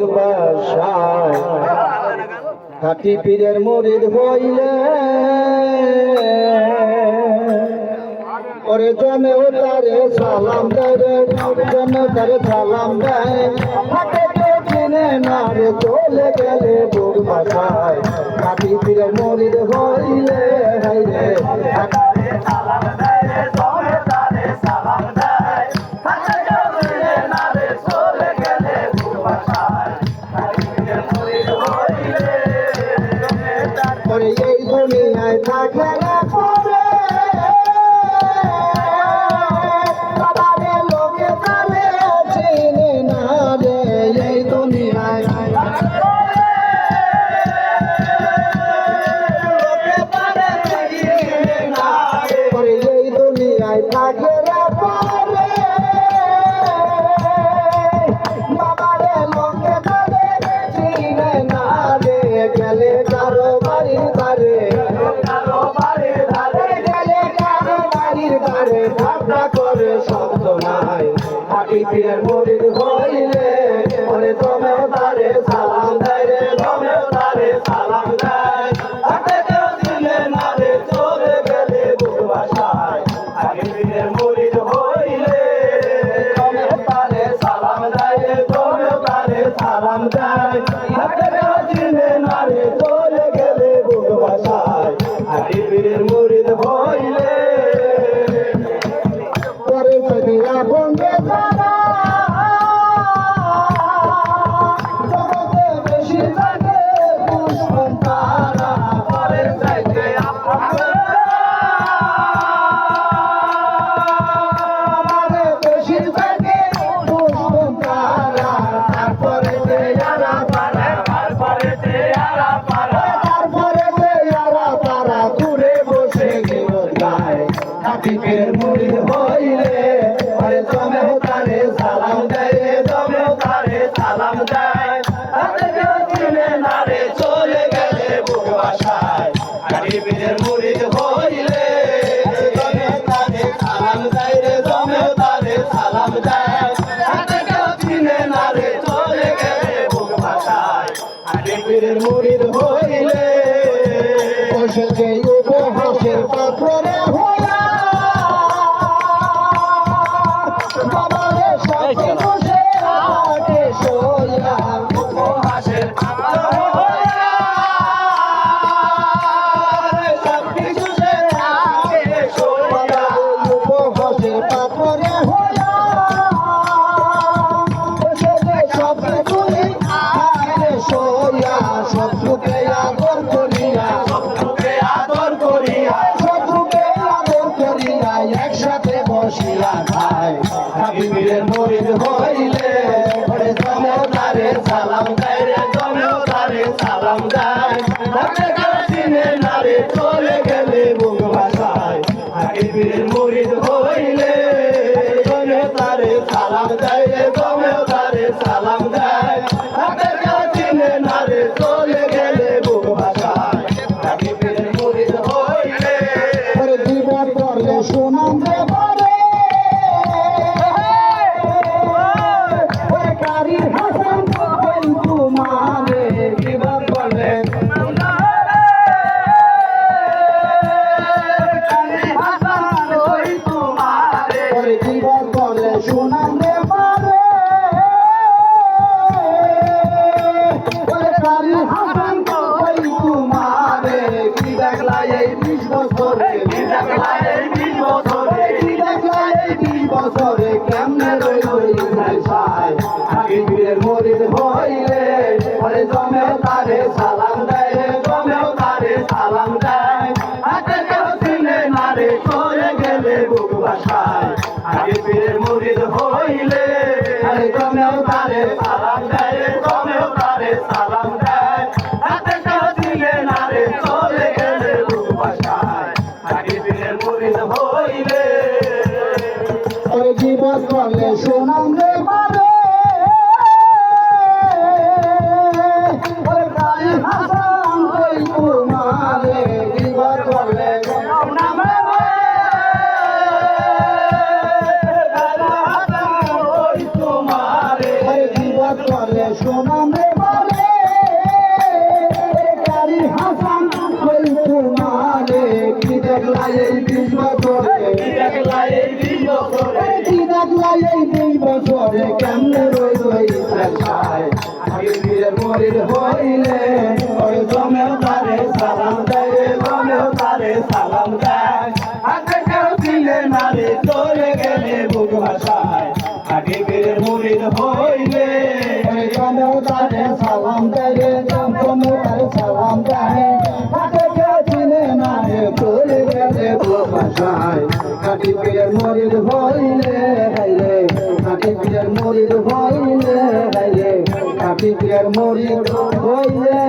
বাসায় খাটি পীরের মুরিদ হইলে ওরে জমেও তারে সালাম দেয় রে জমেও তারে সালাম দেয় থাকে কেউ চিনে না রে চলে গেলে বুক বাসায় খাটি পীরের মুরিদ হইলে হাই রে সালাম দেয় রে জমে তারে সালাম দেয় থাকে কেউ চিনে না রে চলে গেলে বুক বাসায় মুরিদ হইলে তারপরে এই দুনিয়ায় থাকে না পরে পীরের মুরিদ হইলে ওরে জমেও তারে সালাম দেয় রে জমেও তারে সালাম দেয় থাকে কেউ চিনে না রে চলে গেলে বুক বাসায় আগে পীরের মুরিদ হইলে জমেও তারে সালাম দেয় রে জমেও তারে সালাম দেয় থাকে কেউ চিনে না রে চলে গেলে বুক বাসায় আগে পীরের মুরিদ হইলে পরে যদি আপন পীরের মুরিদ হইলে আরে জমেও তারে সালাম দেয় রে জমেও তারে সালাম দেয় তাতে কেউ চিনে না রে চলে গেলে বুক বাসায় আরে পীরের মুরিদ হইলে জমেও তারে সালাম দেয় রে জমেও তারে সালাম দেয় তাতে কেউ চিনে না রে চলে গেলে বুক বাসায় আরে পীরের মুরিদ হইলে বসে যে উপহাসের পাত্র রে হইয়া পীরের মুরিদ হইলে ওরে জমেও তারে সালাম দেয় রে জমেও তারে সালাম দেয় থাকে কেউ চিনে না রে চলে গেলে বুক বাসায় আগে পীরের মুরিদ হইলে জমেও তারে সালাম দেয় রে জমেও তারে সালাম দেয় থাকে কেউ চিনে না রে চলে গেলে বুক বাসায় আগে পীরের মুরিদ হইলে ওরে জীবন করলে সুনাম রে পীরের মুরিদ হইলে ওরে জমেও তারে সালাম দেয় রে জমেও তারে সালাম দেয় থাকে কেউ চিনে না রে চলে গেলে বুক বাসায় আগে পীরের মুরিদ হইলে আরে জমেও তারে সালাম দেয় রে জমেও তারে সালাম দেয় থাকে কেউ চিনে না রে চলে গেলে বুক বাসায় আগে পীরের মুরিদ হইলে ওরে জীবন করলে সুনাম রে বলে কারি হাসান ওই তোমারে কি দেখলা এই 20 বছরে কি দেখলা এই 20 বছরে কি দেখলা এই 20 বছরে কেমনে রইল ইসলাম ছায় আগে বীরের মরিদ হইলে ওই জমেও তারে সালাম দেয় জমেও তারে সালাম দেয় আগে কেউ ছিলে না রে চলে গেলে বুক ভাষায় আগে বীরের মুরিদ হইলে ওই জমেও তারে সালাম দেয় জমেও তারে সালাম দেয় আগে কেউ চিনে না রে চলে গেলে বুক ভাষায় আগে বীরের মরিদ হইলে হাইলে আগে বীরের মরিদ হইলে হাইলে আগে বীরের মরিদ হইলে